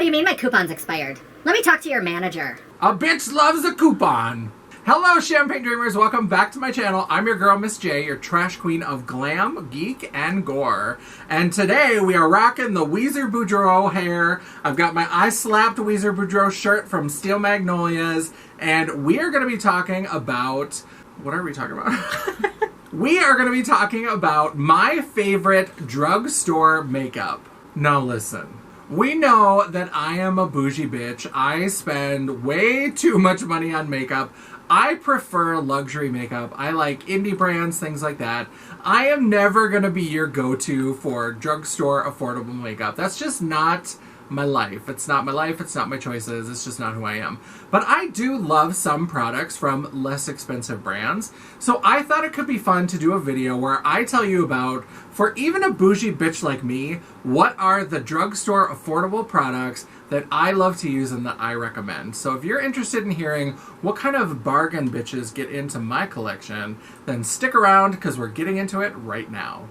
do you mean my coupon's expired? Let me talk to your manager. A bitch loves a coupon. Hello, Champagne Dreamers. Welcome back to my channel. I'm your girl, Miss Jaye, your trash queen of glam, geek, and gore. And today we are rocking the Weezer Boudreaux hair. I've got my eye-slapped Weezer Boudreaux shirt from Steel Magnolias. And we are going to be talking about... What are we talking about? We are going to be talking about my favorite drugstore makeup. Now listen. We know that I am a bougie bitch. I spend way too much money on makeup. I prefer luxury makeup. I like indie brands, things like that. I am never going to be your go-to for drugstore affordable makeup. That's just not my life. It's not my life. It's not my choices. It's just not who I am. But I do love some products from less expensive brands. So I thought it could be fun to do a video where I tell you about, for even a bougie bitch like me, what are the drugstore affordable products that I love to use and that I recommend. So if you're interested in hearing what kind of bargain bitches get into my collection, then stick around because we're getting into it right now.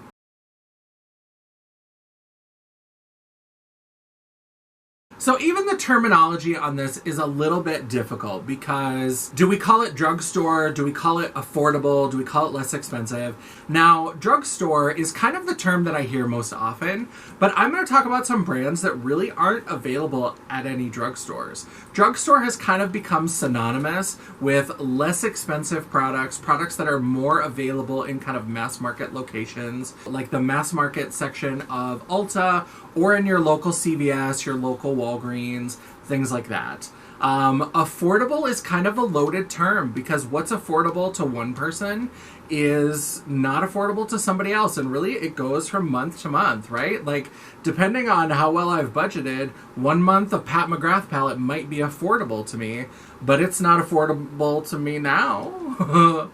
So even the terminology on this is a little bit difficult because do we call it drugstore? Do we call it affordable? Do we call it less expensive? Now, drugstore is kind of the term that I hear most often, but I'm going to talk about some brands that really aren't available at any drugstores. Drugstore has kind of become synonymous with less expensive products, products that are more available in kind of mass market locations, like the mass market section of Ulta, or in your local CVS, your local Walgreens, things like that. Affordable is kind of a loaded term because what's affordable to one person is not affordable to somebody else. And really it goes from month to month, right? Like depending on how well I've budgeted, 1 month of Pat McGrath palette might be affordable to me, but it's not affordable to me now.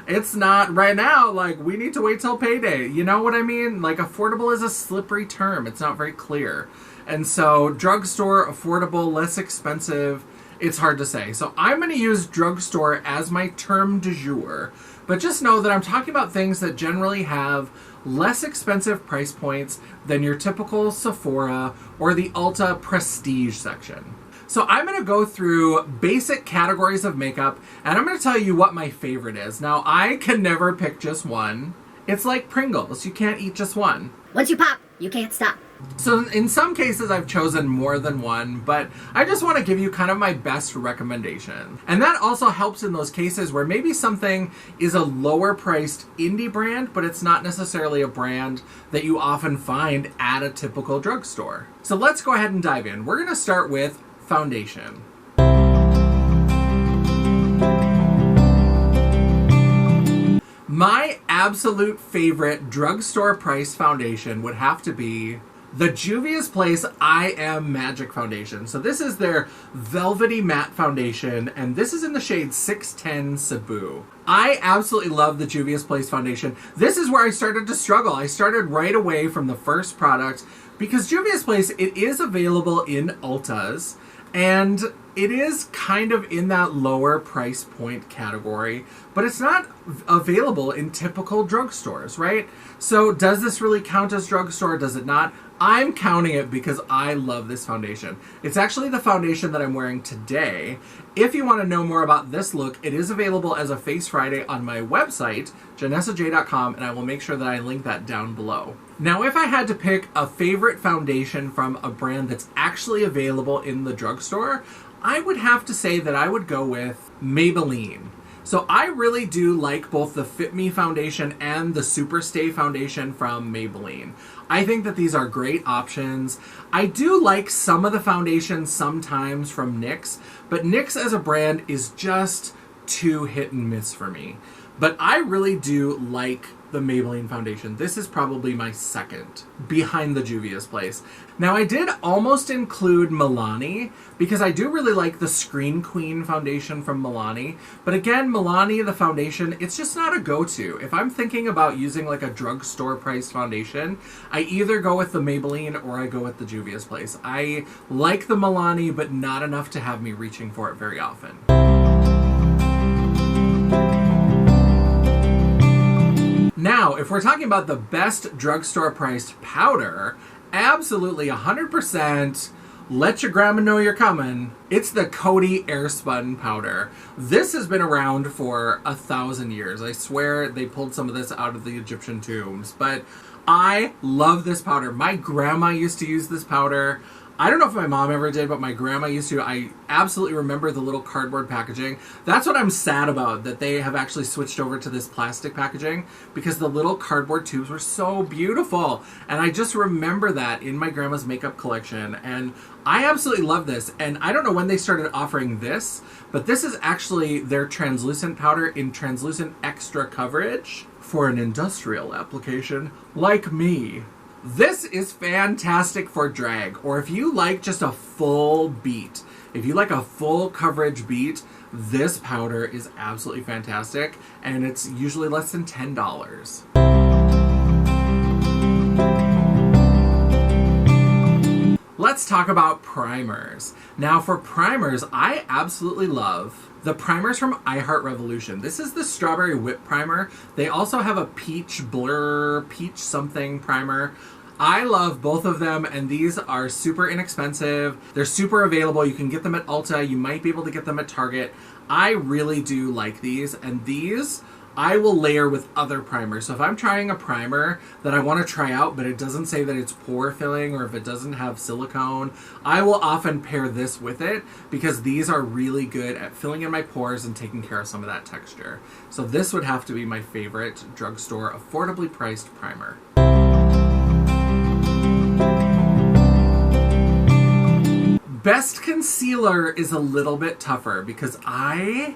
It's not right now. Like, we need to wait till payday. You know what I mean? Like, affordable is a slippery term. It's not very clear. And so, drugstore, affordable, less expensive, it's hard to say. So, I'm going to use drugstore as my term du jour. But just know that I'm talking about things that generally have less expensive price points than your typical Sephora or the Ulta prestige section. So I'm going to go through basic categories of makeup, and I'm going to tell you what my favorite is. Now, I can never pick just one. It's like Pringles. You can't eat just one. Once you pop, you can't stop. So in some cases, I've chosen more than one, but I just want to give you kind of my best recommendation. And that also helps in those cases where maybe something is a lower priced indie brand, but it's not necessarily a brand that you often find at a typical drugstore. So let's go ahead and dive in. We're going to start with foundation. My absolute favorite drugstore price foundation would have to be the Juvia's Place I Am Magic Foundation. So this is their velvety matte foundation, and this is in the shade 610 Cebu. I absolutely love the Juvia's Place foundation. This is where I started to struggle. I started right away from the first product because Juvia's Place, it is available in Ultas, and it is kind of in that lower price point category, but it's not available in typical drugstores, right? So does this really count as drugstore? Does it not? I'm counting it because I love this foundation. It's actually the foundation that I'm wearing today. If you want to know more about this look, it is available as a Face Friday on my website, janessaj.com, and I will make sure that I link that down below. Now, if I had to pick a favorite foundation from a brand that's actually available in the drugstore, I would have to say that I would go with Maybelline. So I really do like both the Fit Me foundation and the Superstay foundation from Maybelline. I think that these are great options. I do like some of the foundations sometimes from NYX, but NYX as a brand is just too hit and miss for me. But I really do like the Maybelline foundation. This is probably my second, behind the Juvia's Place. Now, I did almost include Milani, because I do really like the Screen Queen foundation from Milani. But again, Milani, the foundation, it's just not a go-to. If I'm thinking about using like a drugstore price foundation, I either go with the Maybelline or I go with the Juvia's Place. I like the Milani, but not enough to have me reaching for it very often. Now, if we're talking about the best drugstore priced powder, absolutely 100% let your grandma know you're coming. It's the Cody Airspun powder. This has been around for 1,000 years. I swear they pulled some of this out of the Egyptian tombs. But I love this powder. My grandma used to use this powder. I don't know if my mom ever did, but my grandma used to. I absolutely remember the little cardboard packaging. That's what I'm sad about, that they have actually switched over to this plastic packaging, because the little cardboard tubes were so beautiful. And I just remember that in my grandma's makeup collection. And I absolutely love this. And I don't know when they started offering this, but this is actually their translucent powder in translucent extra coverage for an industrial application like me. This is fantastic for drag, or if you like just a full beat. If you like a full coverage beat, this powder is absolutely fantastic, and it's usually less than $10. Let's talk about primers. Now for primers, I absolutely love the primers from I Heart Revolution. This is the Strawberry Whip Primer. They also have a Peach Blur, Peach something primer. I love both of them, and these are super inexpensive. They're super available. You can get them at Ulta. You might be able to get them at Target. I really do like these, and these I will layer with other primers. So if I'm trying a primer that I want to try out, but it doesn't say that it's pore filling, or if it doesn't have silicone, I will often pair this with it, because these are really good at filling in my pores and taking care of some of that texture. So this would have to be my favorite drugstore affordably priced primer. Best concealer is a little bit tougher, because I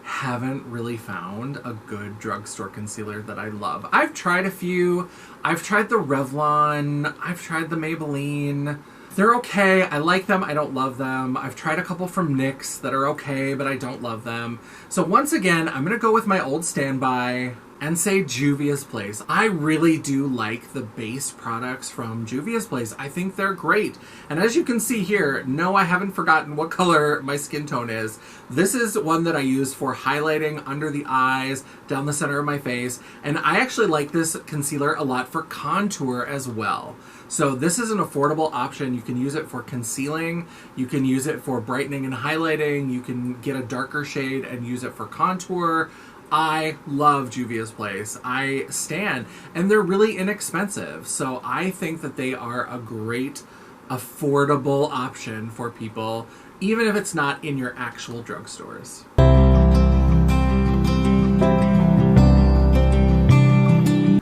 haven't really found a good drugstore concealer that I love. I've tried a few. I've tried the Revlon. I've tried the Maybelline. They're okay. I like them. I don't love them. I've tried a couple from NYX that are okay, but I don't love them. So once again, I'm going to go with my old standby and say Juvia's Place. I really do like the base products from Juvia's Place. I think they're great. And as you can see here, no, I haven't forgotten what color my skin tone is. This is one that I use for highlighting under the eyes, down the center of my face. And I actually like this concealer a lot for contour as well. So this is an affordable option. You can use it for concealing. You can use it for brightening and highlighting. You can get a darker shade and use it for contour. I love Juvia's Place. I stan, and they're really inexpensive. So I think that they are a great, affordable option for people, even if it's not in your actual drugstores.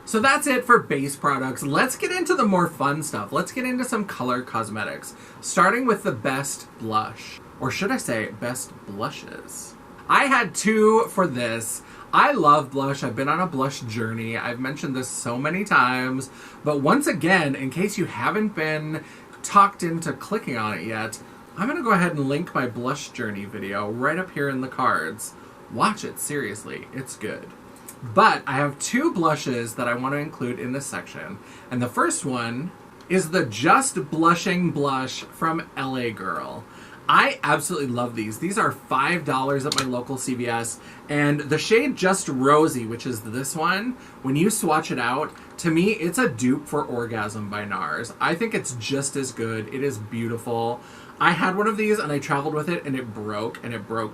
So that's it for base products. Let's get into the more fun stuff. Let's get into some color cosmetics, starting with the best blush, or should I say best blushes. I had two for this. I love blush. I've been on a blush journey. I've mentioned this so many times, but once again, in case you haven't been talked into clicking on it yet, I'm going to go ahead and link my blush journey video right up here in the cards. Watch it, seriously. It's good. But I have two blushes that I want to include in this section, and the first one is the Just Blushing Blush from LA Girl. I absolutely love these. These are $5 at my local CVS, and the shade Just Rosy, which is this one, when you swatch it out, to me, it's a dupe for Orgasm by NARS. I think it's just as good. It is beautiful. I had one of these, and I traveled with it, and it broke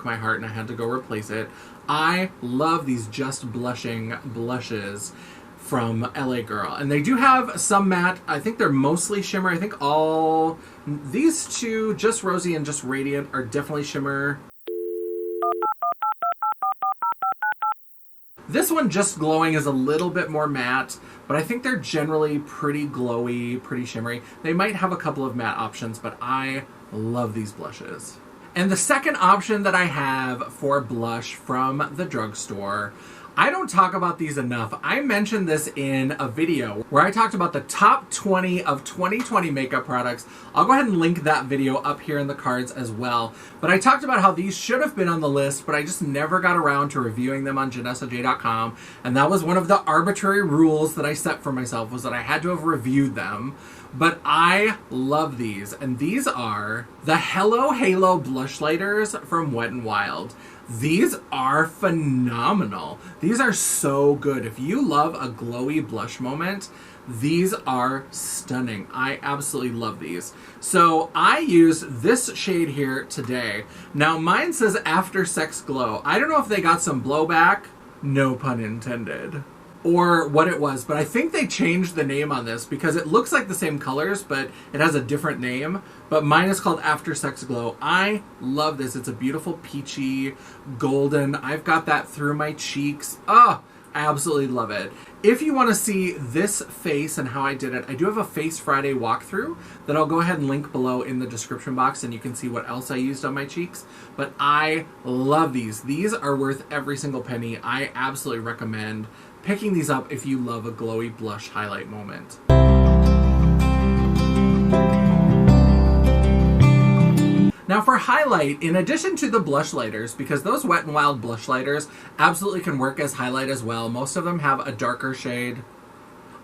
my heart, and I had to go replace it. I love these Just Blushing blushes from LA Girl. And they do have some matte. I think they're mostly shimmer. I think all these two, Just Rosy and Just Radiant, are definitely shimmer. This one, Just Glowing, is a little bit more matte, but I think they're generally pretty glowy, pretty shimmery. They might have a couple of matte options, but I love these blushes. And the second option that I have for blush from the drugstore, I don't talk about these enough. I mentioned this in a video where I talked about the top 20 of 2020 makeup products. I'll go ahead and link that video up here in the cards as well. But I talked about how these should have been on the list, but I just never got around to reviewing them on JanessaJ.com. And that was one of the arbitrary rules that I set for myself, was that I had to have reviewed them. But I love these, and these are the Hello Halo Blush Lighters from Wet n Wild. These are phenomenal. These are so good. If you love a glowy blush moment, These are stunning. I absolutely love these. So I use this shade here today. Now mine says After Sex Glow. I don't know if they got some blowback, no pun intended, or what it was, but I think they changed the name on this because it looks like the same colors, but it has a different name. But mine is called After Sex Glow. I love this. It's a beautiful peachy golden. I've got that through my cheeks. Oh, I absolutely love it. If you want to see this face and how I did it, I do have a Face Friday walkthrough that I'll go ahead and link below in the description box, and you can see what else I used on my cheeks. But I love these. These are worth every single penny. I absolutely recommend picking these up if you love a glowy blush highlight moment. Now for highlight, in addition to the blush lighters, because those Wet n Wild blush lighters absolutely can work as highlight as well. Most of them have a darker shade.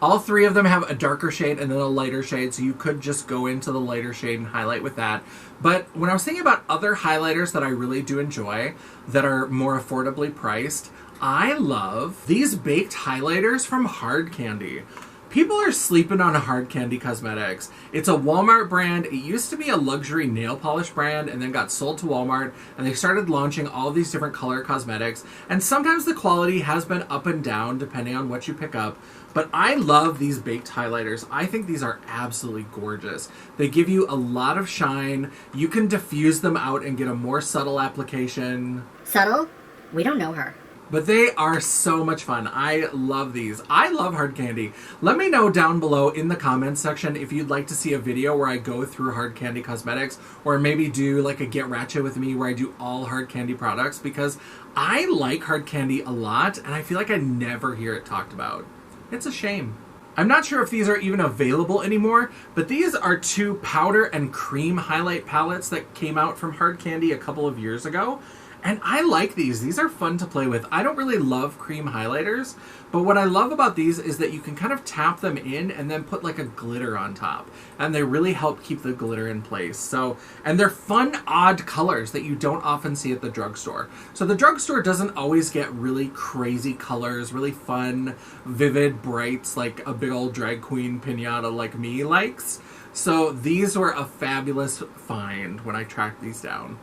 All three of them have a darker shade and then a lighter shade, so you could just go into the lighter shade and highlight with that. But when I was thinking about other highlighters that I really do enjoy, that are more affordably priced, I love these baked highlighters from Hard Candy. People are sleeping on Hard Candy Cosmetics. It's a Walmart brand. It used to be a luxury nail polish brand and then got sold to Walmart, and they started launching all these different color cosmetics. And sometimes the quality has been up and down depending on what you pick up. But I love these baked highlighters. I think these are absolutely gorgeous. They give you a lot of shine. You can diffuse them out and get a more subtle application. Subtle? We don't know her. But they are so much fun. I love these. I love Hard Candy. Let me know down below in the comments section if you'd like to see a video where I go through Hard Candy Cosmetics, or maybe do like a Get Ratchet with me where I do all Hard Candy products, because I like Hard Candy a lot and I feel like I never hear it talked about. It's a shame. I'm not sure if these are even available anymore, but these are two powder and cream highlight palettes that came out from Hard Candy a couple of years ago. And I like these. These are fun to play with. I don't really love cream highlighters, but what I love about these is that you can kind of tap them in and then put like a glitter on top. And they really help keep the glitter in place. So, and they're fun, odd colors that you don't often see at the drugstore. So the drugstore doesn't always get really crazy colors, really fun, vivid brights like a big old drag queen piñata like me likes. So these were a fabulous find when I tracked these down.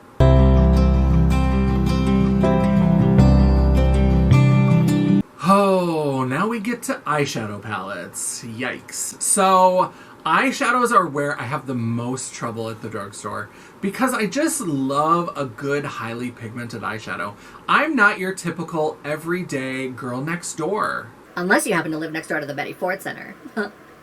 Oh, now we get to eyeshadow palettes. Yikes. So, eyeshadows are where I have the most trouble at the drugstore because I just love a good, highly pigmented eyeshadow. I'm not your typical everyday girl next door. Unless you happen to live next door to the Betty Ford Center.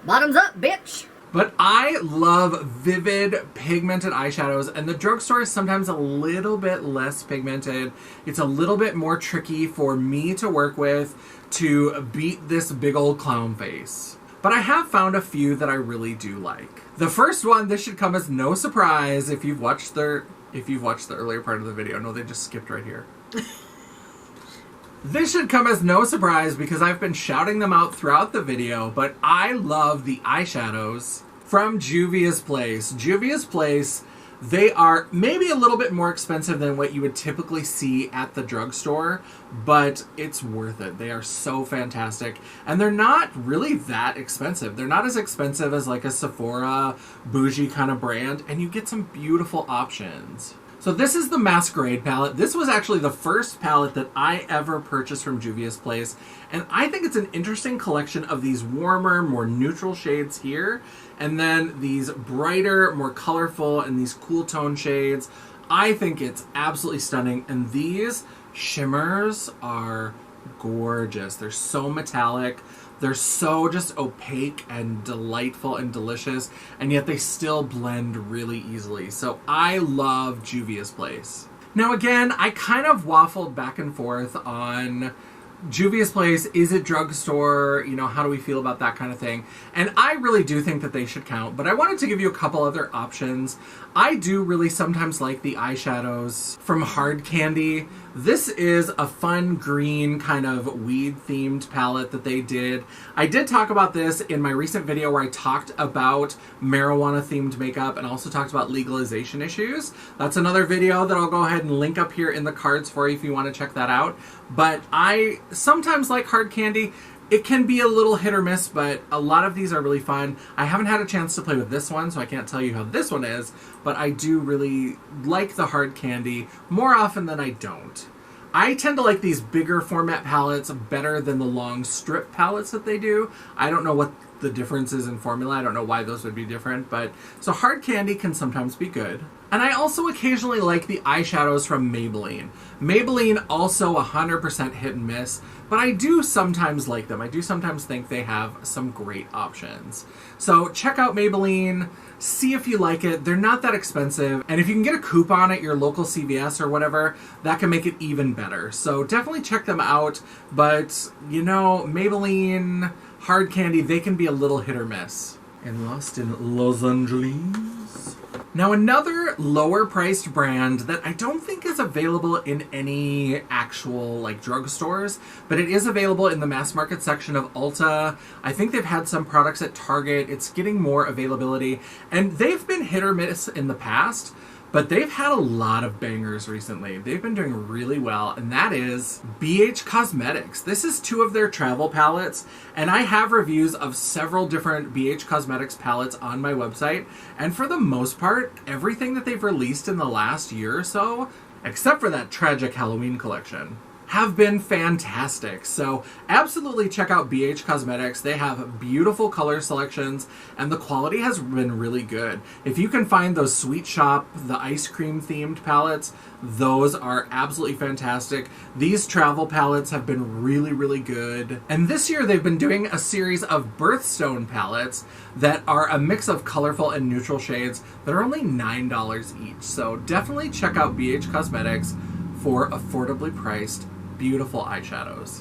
Bottoms up, bitch! But I love vivid, pigmented eyeshadows, and the drugstore is sometimes a little bit less pigmented. It's a little bit more tricky for me to work with to beat this big old clown face. But I have found a few that I really do like. The first one, this should come as no surprise if you've watched the earlier part of the video. No, they just skipped right here. This should come as no surprise because I've been shouting them out throughout the video, but I love the eyeshadows from Juvia's Place. Juvia's Place, they are maybe a little bit more expensive than what you would typically see at the drugstore, but it's worth it. They are so fantastic, and they're not really that expensive. They're not as expensive as like a Sephora bougie kind of brand, and you get some beautiful options. So this is the Masquerade palette. This was actually the first palette that I ever purchased from Juvia's Place. And I think it's an interesting collection of these warmer, more neutral shades here. And then these brighter, more colorful, and these cool tone shades. I think it's absolutely stunning. And these shimmers are gorgeous. They're so metallic. They're so just opaque and delightful and delicious, and yet they still blend really easily. So I love Juvia's Place. Now again, I kind of waffled back and forth on Juvia's Place, is it drugstore? You know, how do we feel about that kind of thing? And I really do think that they should count, but I wanted to give you a couple other options. I do really sometimes like the eyeshadows from Hard Candy. This is a fun green kind of weed-themed palette that they did. I did talk about this in my recent video where I talked about marijuana-themed makeup and also talked about legalization issues. That's another video that I'll go ahead and link up here in the cards for you if you want to check that out. But I sometimes like Hard Candy. It can be a little hit or miss, but a lot of these are really fun. I haven't had a chance to play with this one, so I can't tell you how this one is, but I do really like the hard candy more often than I don't. I tend to like these bigger format palettes better than the long strip palettes that they do. I don't know what the difference is in formula. I don't know why those would be different, but so hard candy can sometimes be good. And I also occasionally like the eyeshadows from Maybelline. Maybelline also 100% hit and miss, but I do sometimes like them. I do sometimes think they have some great options. So check out Maybelline, see if you like it. They're not that expensive, and if you can get a coupon at your local CVS or whatever, that can make it even better. So definitely check them out, but you know, Maybelline, hard candy, they can be a little hit or miss. And Lost in Los Angeles. Now another lower priced brand that I don't think is available in any actual like drugstores, but it is available in the mass market section of Ulta. I think they've had some products at Target. It's getting more availability, and they've been hit or miss in the past, but they've had a lot of bangers recently. They've been doing really well, and that is BH Cosmetics. This is 2 of their travel palettes, and I have reviews of several different BH Cosmetics palettes on my website, and for the most part, everything that they've released in the last year or so, except for that tragic Halloween collection, have been fantastic. So absolutely check out BH Cosmetics. They have beautiful color selections, and the quality has been really good. If you can find those Sweet Shop, the ice cream themed palettes, those are absolutely fantastic. These travel palettes have been really, really good. And this year they've been doing a series of birthstone palettes that are a mix of colorful and neutral shades that are only $9 each. So definitely check out BH Cosmetics for affordably priced beautiful eyeshadows.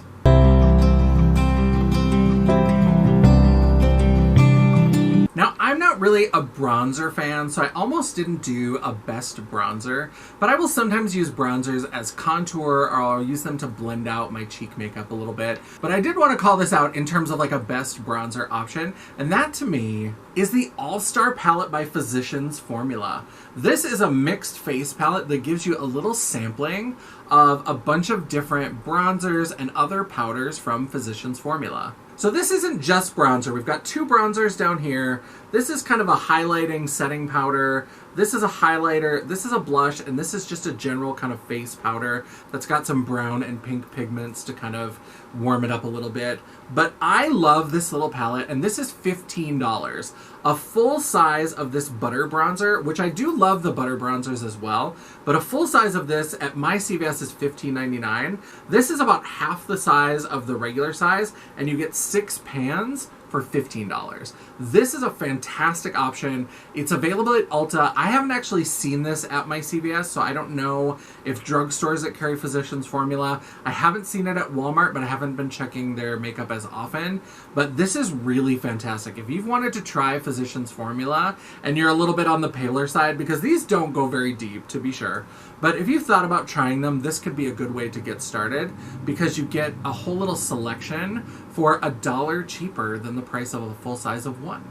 Now, I'm not really a bronzer fan, so I almost didn't do a best bronzer, but I will sometimes use bronzers as contour, or I'll use them to blend out my cheek makeup a little bit. But I did want to call this out in terms of like a best bronzer option, and that to me is the All-Star palette by Physicians Formula. This is a mixed face palette that gives you a little sampling of a bunch of different bronzers and other powders from Physicians Formula. So this isn't just bronzer. We've got 2 bronzers down here. This is kind of a highlighting setting powder. This is a highlighter. This is a blush, and this is just a general kind of face powder that's got some brown and pink pigments to kind of warm it up a little bit. But I love this little palette, and this is $15. A full size of this butter bronzer, which I do love the butter bronzers as well, but a full size of this at my CVS is $15.99. This is about half the size of the regular size, and you get 6 pans for $15. This is a fantastic option. It's available at Ulta. I haven't actually seen this at my CVS, so I don't know if drugstores that carry Physicians Formula. I haven't seen it at Walmart, but I haven't been checking their makeup as often. But this is really fantastic. If you've wanted to try Physicians Formula and you're a little bit on the paler side, because these don't go very deep, to be sure, but if you've thought about trying them, this could be a good way to get started, because you get a whole little selection for $1 cheaper than the price of a full size of one.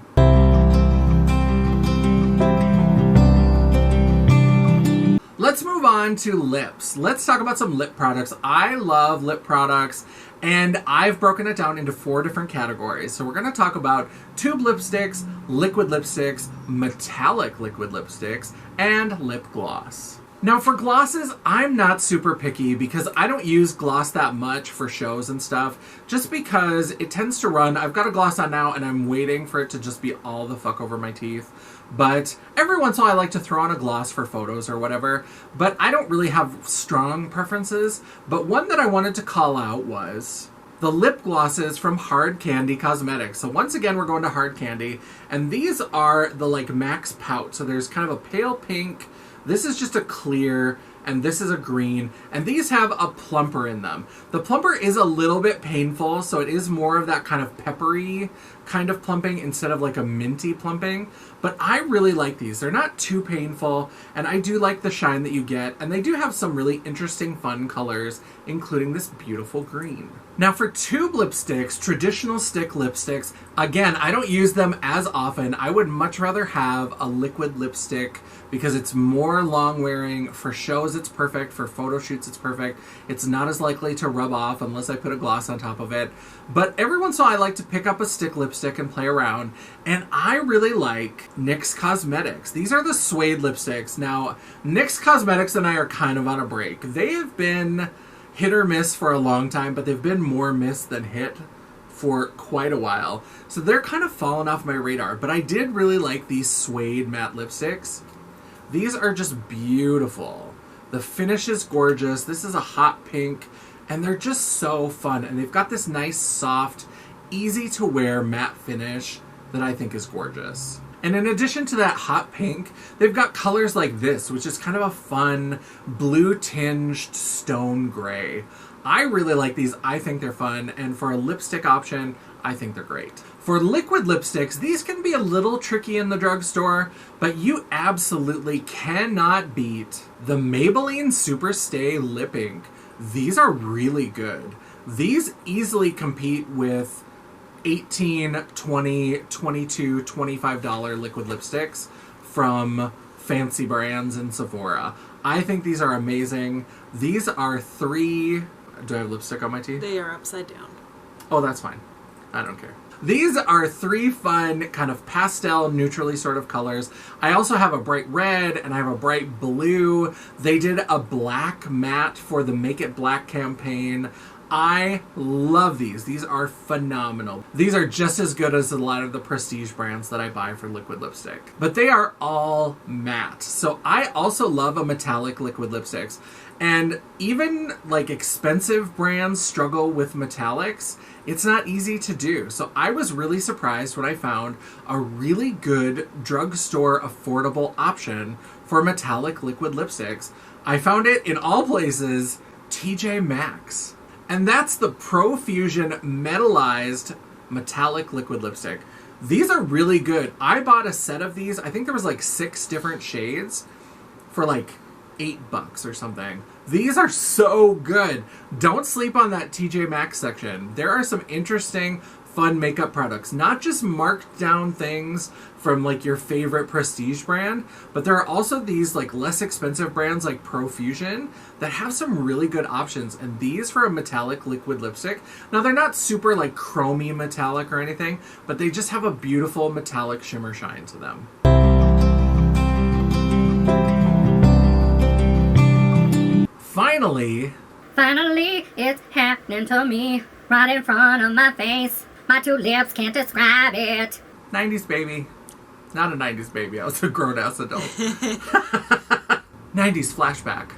Let's move on to lips. Let's talk about some lip products. I love lip products, and I've broken it down into 4 different categories. So we're going to talk about tube lipsticks, liquid lipsticks, metallic liquid lipsticks, and lip gloss. Now for glosses, I'm not super picky because I don't use gloss that much for shows and stuff, just because it tends to run. I've got a gloss on now and I'm waiting for it to just be all the fuck over my teeth. But every once in a while I like to throw on a gloss for photos or whatever, but I don't really have strong preferences. But one that I wanted to call out was the lip glosses from Hard Candy Cosmetics. So once again, we're going to Hard Candy, and these are the like Max Pout. So there's kind of a pale pink, this is just a clear, and this is a green, and these have a plumper in them. The plumper is a little bit painful, so it is more of that kind of peppery kind of plumping instead of like a minty plumping. But I really like these. They're not too painful, and I do like the shine that you get, and they do have some really interesting, fun colors, including this beautiful green. Now for tube lipsticks, traditional stick lipsticks, again, I don't use them as often. I would much rather have a liquid lipstick because it's more long wearing. For shows, it's perfect. For photo shoots, it's perfect. It's not as likely to rub off unless I put a gloss on top of it. But every once in a while, I like to pick up a stick lipstick and play around, and I really like Nyx Cosmetics. These are the Suede lipsticks. Now, Nyx Cosmetics and I are kind of on a break. They have been hit or miss for a long time, but they've been more miss than hit for quite a while. So they're kind of fallen off my radar, but I did really like these Suede matte lipsticks. These are just beautiful. The finish is gorgeous. This is a hot pink, and they're just so fun. And they've got this nice, soft, easy to wear matte finish that I think is gorgeous. And in addition to that hot pink, they've got colors like this, which is kind of a fun blue-tinged stone gray. I really like these. I think they're fun. And for a lipstick option, I think they're great. For liquid lipsticks, these can be a little tricky in the drugstore, but you absolutely cannot beat the Maybelline Superstay Lip Ink. These are really good. These easily compete with $18, $20, $22, $25 liquid lipsticks from fancy brands in Sephora. I think these are amazing. These are three... Do I have lipstick on my teeth? They are upside down. Oh, that's fine. I don't care. These are three fun, kind of pastel, neutrally sort of colors. I also have a bright red and I have a bright blue. They did a black matte for the Make It Black campaign. I love these. These are phenomenal. These are just as good as a lot of the prestige brands that I buy for liquid lipstick. But they are all matte. So I also love a metallic liquid lipsticks. And even like expensive brands struggle with metallics. It's not easy to do. So I was really surprised when I found a really good drugstore affordable option for metallic liquid lipsticks. I found it in all places, TJ Maxx. And that's the Profusion metallized metallic liquid lipstick. These are really good. I bought a set of these. I think there was like 6 different shades for like $8 or something. These are so good. Don't sleep on that TJ Maxx section. There are some interesting, fun makeup products. Not just marked down things from like your favorite prestige brand, but there are also these like less expensive brands like Profusion that have some really good options. And these for a metallic liquid lipstick. Now they're not super like chromy metallic or anything, but they just have a beautiful metallic shimmer shine to them. Finally, it's happening to me, right in front of my face. My 2 lips can't describe it. 90s baby. Not a 90s baby, I was a grown-ass adult. 90s flashback.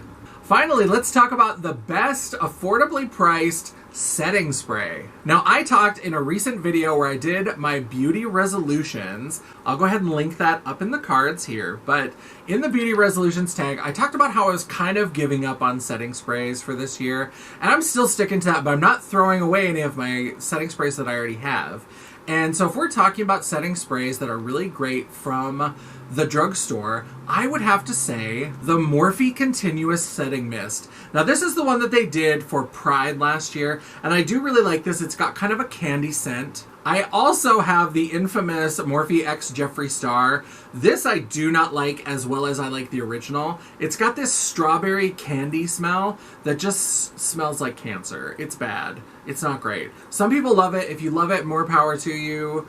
Finally, let's talk about the best affordably priced setting spray. Now, I talked in a recent video where I did my beauty resolutions. I'll go ahead and link that up in the cards here. But in the beauty resolutions tag, I talked about how I was kind of giving up on setting sprays for this year. And I'm still sticking to that, but I'm not throwing away any of my setting sprays that I already have. And so if we're talking about setting sprays that are really great from the drugstore, I would have to say the Morphe Continuous Setting Mist. Now this is the one that they did for Pride last year, and I do really like this. It's got kind of a candy scent. I also have the infamous Morphe X Jeffree Star. This I do not like as well as I like the original. It's got this strawberry candy smell that just smells like cancer. It's bad. It's not great. Some people love it. If you love it, more power to you.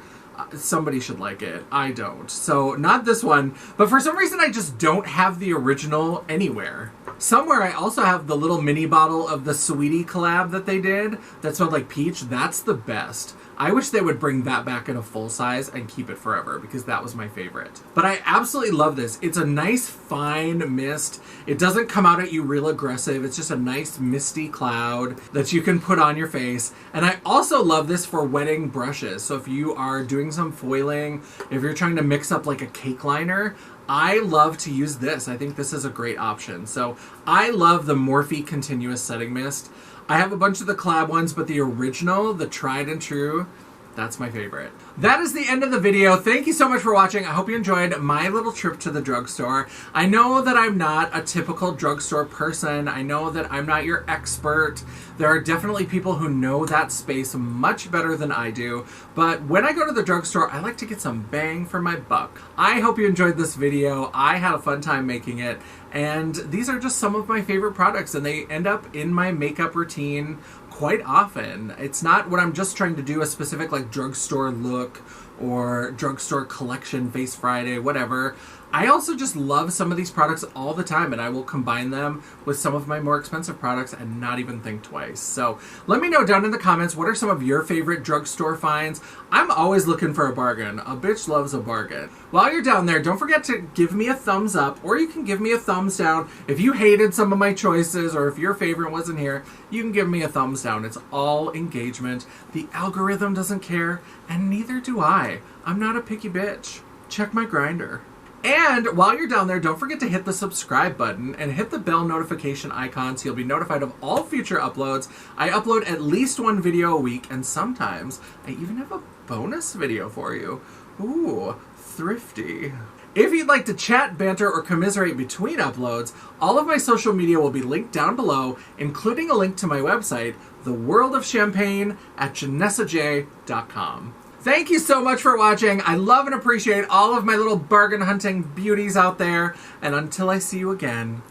Somebody should like it. I don't. So not this one, but for some reason I just don't have the original anywhere. Somewhere I also have the little mini bottle of the Sweetie collab that they did that smelled like peach. That's the best. I wish they would bring that back in a full size and keep it forever because that was my favorite. But I absolutely love this. It's a nice fine mist. It doesn't come out at you real aggressive. It's just a nice misty cloud that you can put on your face. And I also love this for wetting brushes. So if you are doing some foiling, if you're trying to mix up like a cake liner, I love to use this. I think this is a great option. So I love the Morphe Continuous Setting Mist. I have a bunch of the collab ones, but the original, the tried and true, That's my favorite. That is the end of the video. Thank you so much for watching. I hope you enjoyed my little trip to the drugstore. I know that I'm not a typical drugstore person. I know that I'm not your expert. There are definitely people who know that space much better than I do. But when I go to the drugstore, I like to get some bang for my buck. I hope you enjoyed this video. I had a fun time making it. And these are just some of my favorite products, and they end up in my makeup routine quite often. It's not what I'm just trying to do a specific like drugstore look or drugstore collection, Face Friday, whatever. I also just love some of these products all the time, and I will combine them with some of my more expensive products and not even think twice. So let me know down in the comments, what are some of your favorite drugstore finds? I'm always looking for a bargain. A bitch loves a bargain. While you're down there, don't forget to give me a thumbs up, or you can give me a thumbs down. If you hated some of my choices, or if your favorite wasn't here, you can give me a thumbs down. It's all engagement. The algorithm doesn't care, and neither do I. I'm not a picky bitch. Check my grinder. And while you're down there, don't forget to hit the subscribe button and hit the bell notification icon so you'll be notified of all future uploads. I upload at least one video a week, and sometimes I even have a bonus video for you. Ooh, thrifty. If you'd like to chat, banter, or commiserate between uploads, all of my social media will be linked down below, including a link to my website, The World of Champagne at JanessaJay.com. Thank you so much for watching. I love and appreciate all of my little bargain hunting beauties out there. And until I see you again,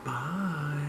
bye.